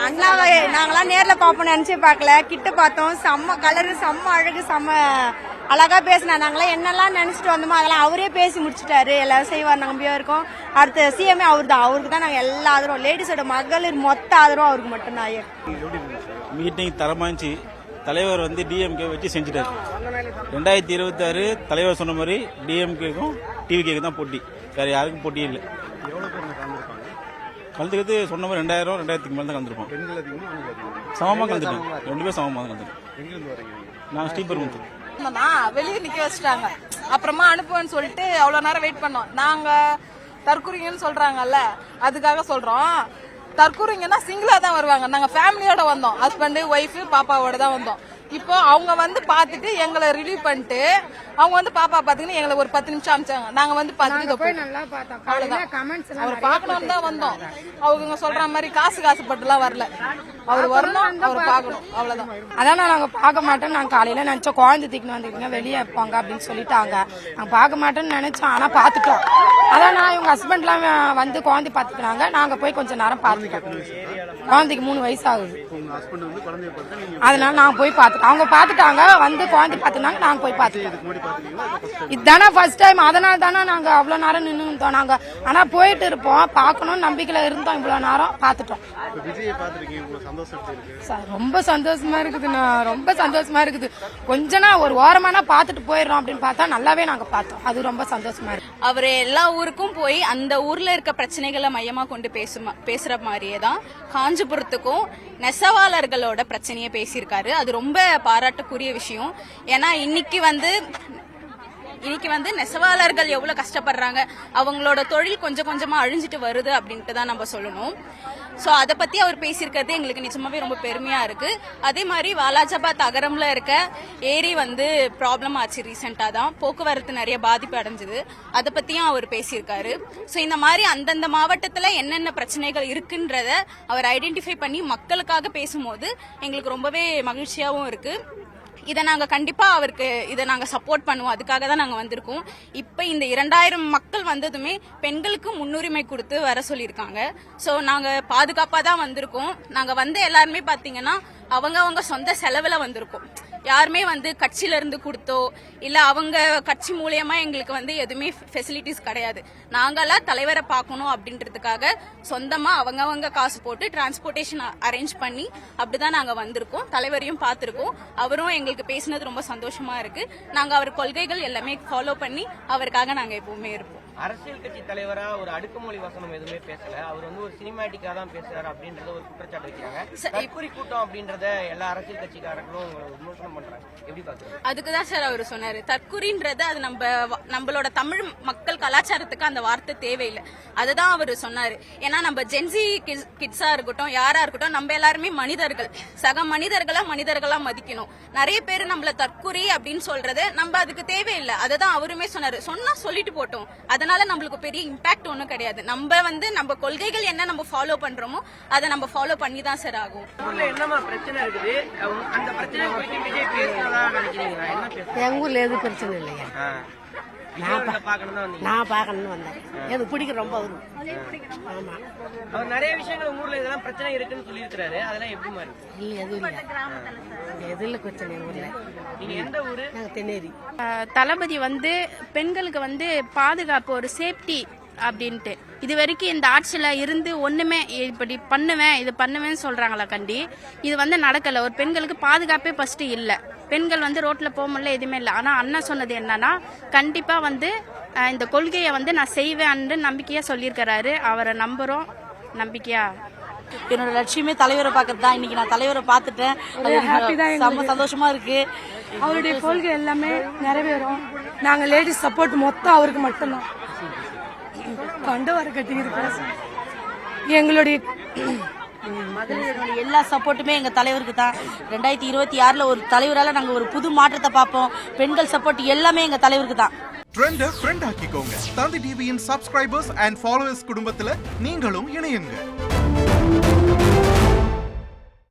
அண்ணாவை நாங்களாம் நேர்ல பாப்போம் நினைச்சே பார்க்கல. கிட்ட பார்த்தோம். செம்ம கலரு, செம்ம அழகு, செம்ம அழகா பேசினா. நாங்களாம் என்னெல்லாம் நினைச்சிட்டு வந்தோமோ அதெல்லாம் அவரே பேசி முடிச்சுட்டாரு. எல்லாரும் செய்வார் நம்பியா இருக்கோம். அடுத்த சிஎம்ஏ அவர் தான். அவருக்கு தான் நாங்க எல்லா ஆதரவும், லேடிஸோட மகளிர் மொத்த ஆதரவும் அவருக்கு மட்டும்தான். மீட்டிங் தரமாச்சு. தலைவர் வந்து டிஎம்கே வச்சு செஞ்சுட்டாரு. 2026 தலைவர் சொன்ன மாதிரி டிஎம்கேக்கும் டிவிகேக்கு தான் போட்டி, வேற யாருக்கும் போட்டி இல்லை. கலந்துக்கிறது சொன்ன மாதிரி 2000 2000க்கு மேலே தான் கலந்துருப்போம். சமமாக கலந்துட்டோம், 2 பேரும் சமமாக தான் கலந்துட்டோம். நாங்கள் ஸ்ரீபெரும்புத்தூர் வெளியே நிக்க வச்சுட்டாங்க. அப்புறமா அனுப்புவேன்னு சொல்லிட்டு அவ்வளவு நேரம் வெயிட் பண்ணோம். நாங்க தற்கூரிங்கன்னு சொல்றாங்கல்ல, அதுக்காக சொல்றோம். தற்கூரிங்கன்னா சிங்கிளா தான் வருவாங்க. நாங்க ஃபேமிலியோட வந்தோம். ஹஸ்பண்ட், ஒய்ஃப், பாப்பாவோட தான் வந்தோம். இப்போ அவங்க வந்து பாத்துட்டு எங்களை ரிலீவ் பண்ணிட்டு அவங்க வந்து பாப்பா பாத்துக்கின்னு எங்களை ஒரு 10 நிமிஷம் அனுப்பிச்சாங்க. நாங்க வந்து பாத்துட்டு அவர் பாக்கணும்னு தான் வந்தோம். அவங்க சொல்ற மாதிரி காசு பட்டுலாம் வரல. அவர் வரணும், அவர் பாக்கணும், அவ்வளவுதான். அதான் நாங்க பார்க்க மாட்டோம். நாங்க காலையில நினைச்சோம் குழந்தை தூக்கின்னு வந்துருக்கீங்க வெளியே வைப்பாங்க அப்படின்னு சொல்லிட்டாங்க. நாங்க பார்க்க மாட்டோம்னு நினைச்சோம், ஆனா பாத்துட்டோம். அதான் நான் இவங்க ஹஸ்பண்ட் எல்லாம் வந்து குழந்தை பாத்துக்கிறாங்க. நாங்க போய் கொஞ்ச நேரம் பாத்துட்டோம். குழந்தைக்கு 3 வயசு ஆகுது. அதனால நாங்க போய் பாத்துட்டோம். அவங்க பாத்துட்டாங்க, வந்து குழந்தை பாத்துனாங்க. நாங்க போய் பாத்துட்டோம். இதுதானே ஃபர்ஸ்ட் டைம். அதனால தானே நாங்க அவ்வளவு நேரம் நின்று இருந்தோம். நாங்க ஆனா போயிட்டு இருப்போம், பாக்கணும் நம்பிக்கையில இருந்தோம். இவ்வளவு நேரம் பாத்துட்டோம். ரொம்ப சந்தோஷமா இருக்குதுண்ணா, ரொம்ப சந்தோஷமா இருக்குது. கொஞ்சனா ஒரு ஓரமானா பாத்துட்டு போயிடுறோம் அப்படின்னு பார்த்தா நல்லாவே நாங்க பார்த்தோம். அது ரொம்ப சந்தோஷமா இருக்கு. அவர் எல்லா ஊருக்கும் போய் அந்த ஊர்ல இருக்க பிரச்சனைகளை மையமா கொண்டு பேசுற மாதிரியே தான் காஞ்சிபுரத்துக்கும் நெசவாளர்களோட பிரச்சனையை பேசியிருக்காரு. அது ரொம்ப பாராட்டுக்குரிய விஷயம். ஏன்னா இன்னைக்கு வந்து நெசவாளர்கள் எவ்வளவு கஷ்டப்படுறாங்க, அவங்களோட தொழில் கொஞ்சம் கொஞ்சமா அழிஞ்சிட்டு வருது அப்படின்ட்டு தான் நம்ம சொல்லணும். சோ அதை பத்தி அவர் பேசியிருக்கிறது எங்களுக்கு நிஜமாவே ரொம்ப பெருமையா இருக்கு. அதே மாதிரி வாலாஜாபாத் அகரம்ல இருக்க ஏரி வந்து ப்ராப்ளம் ஆச்சு. ரீசெண்டா தான் போக்குவரத்து நிறைய பாதிப்பு அடைஞ்சது. அதை பத்தியும் அவர் பேசியிருக்காரு. சோ இந்த மாதிரி அந்தந்த மாவட்டத்துல என்னென்ன பிரச்சனைகள் இருக்குன்றத அவர் ஐடென்டிஃபை பண்ணி மக்களுக்காக பேசும்போது எங்களுக்கு ரொம்பவே மகிழ்ச்சியாவும் இருக்கு. இதை நாங்க கண்டிப்பா அவருக்கு இதை நாங்க சப்போர்ட் பண்ணுவோம். அதுக்காக தான் நாங்க வந்திருக்கோம். இப்ப இந்த 2000 மக்கள் வந்ததுமே பெண்களுக்கு முன்னுரிமை கொடுத்து வர சொல்லியிருக்காங்க. சோ நாங்க பாதுகாப்பா தான் வந்திருக்கோம். நாங்க வந்து எல்லாருமே பாத்தீங்கன்னா அவங்க சொந்த செலவுல வந்திருக்கோம். யாருமே வந்து கட்சியில இருந்து கொடுத்தோ இல்ல அவங்க கட்சி மூலியமா எங்களுக்கு வந்து எதுவுமே ஃபெசிலிட்டிஸ் கிடையாது. நாங்கெல்லாம் தலைவரை பார்க்கணும் அப்படின்றதுக்காக சொந்தமா அவங்க காசு போட்டு டிரான்ஸ்போர்டேஷன் அரேஞ்ச் பண்ணி அப்படிதான் நாங்க வந்திருக்கோம். தலைவரையும் பார்த்திருக்கோம். அவரும் எங்களுக்கு பேசினது ரொம்ப சந்தோஷமா இருக்கு. நாங்க அவர் கொள்கைகள் எல்லாமே ஃபாலோ பண்ணி அவருக்காக நாங்க எப்பவுமே இருப்போம். அரசியல் கட்சி தலைவரா ஒரு அடுக்குமொழி வசனம் எதுவுமே பேசல. அவர் வந்து ஒரு சினிமாட்டிக்கா தான் பேசுறாரு அப்படின்றத ஒரு குற்றச்சாட்டு வைக்கிறாங்க. தற்கொலை கூட்டம் அப்படின்றத எல்லா அரசியல் கட்சிக்காரர்களும் விமர்சனம் பண்றாங்க. எப்படி பாக்குறீங்க? அதுக்குதான் சார் அவர் சொன்னாரு, தற்குறின்றது அது நம்மளோட தமிழ் மக்கள் கலாச்சாரத்துக்கு அந்த வார்த்தை தேவையில்லை. அதுதான் அவர் சொன்னாரு. ஏன்னா நம்ம ஜென்சி கிட்ஸா இருக்கட்டும், யாரா இருக்கட்டும், நம்ம எல்லாருமே மனிதர்கள். சக மனிதர்களா மதிக்கணும். நிறைய பேர் நம்மள தற்குறி அப்படின்னு சொல்றது நம்ம அதுக்கு தேவையில்லை. அதுதான் அவருமே சொன்னாரு. சொன்னா சொல்லிட்டு போட்டோம். அதனால நம்மளுக்கு பெரிய இம்பாக்ட் ஒன்றும் கிடையாது. நம்ம கொள்கைகள் என்ன நம்ம ஃபாலோ பண்றோமோ அதை நம்ம ஃபாலோ பண்ணி தான் சார் ஆகும். என்னமா பிரச்சனை இருக்குது? அந்த பிரச்சனை போயிட்டு விஜய் பேசுறதா நினைக்கிறீங்களா? என்ன பேசுறீங்க? எங்க ஊர்ல எது பிரச்சனை இல்லையா? நான் பாக்கணும்னு வந்தேன். எனக்கு பிடிக்க ரொம்ப வரும். ஆமா, அவர் நிறைய விஷயங்கள் உங்க ஊர்ல இதெல்லாம் பிரச்சனை இருக்குன்னு சொல்லி இருக்கிறாரு. அதெல்லாம் எப்படி மாதிரி? இல்ல எதுவும் இல்ல, எதுல பிரச்சனை ஊர்ல. நீங்க எந்த ஊரு? நாங்க தென்னேரி. தளபதி வந்து பெண்களுக்கு வந்து பாதுகாப்பு, ஒரு சேஃப்டி அப்படின்ட்டு இது வரைக்கும் இந்த ஆட்சியில இருந்து ஒண்ணுமே இப்படி இது பண்ணுவேன்னு சொல்றாங்களா கண்டி. இது வந்து நடக்கல. ஒரு பெண்களுக்கு பாதுகாப்பே ஃபர்ஸ்ட் இல்ல. பெண்கள் வந்து ரோட்ல போக முடியல, எதுவுமே இல்லை. ஆனா அண்ணா சொன்னது என்னன்னா கண்டிப்பா வந்து இந்த கொள்கையை வந்து நான் செய்வேன் நம்பிக்கையா சொல்லியிருக்கிறாரு. அவரை நம்புறோம். நம்பிக்கையா என்னோட லட்சியமே தலைவரை பார்க்கறது தான். இன்னைக்கு நான் தலைவரை பார்த்துட்டேன். ரொம்ப சந்தோஷமா இருக்கு. அவருடைய கொள்கை எல்லாமே நிறைவேறும். நாங்க லேடிஸ் சப்போர்ட் மொத்தம் அவருக்கு மட்டும்தான். கண்டு வர கட்டிக்கிட்டு எங்களுடைய எல்லா சப்போர்ட்டுமே எங்க தலைவருக்கு தான். 2026 ஒரு தலைவரால நாங்க ஒரு புது மாற்றத்தை பார்ப்போம். பெண்கள் சப்போர்ட் எல்லாமே எங்க தலைவருக்கு தான். ட்ரெண்ட ஃப்ரெண்ட் ஆக்கிக்கோங்க. தந்தி டிவியின் சப்ஸ்கிரைபர்ஸ் அண்ட் ஃபாலோவர்ஸ் குடும்பத்துல நீங்களும் இணையுங்க.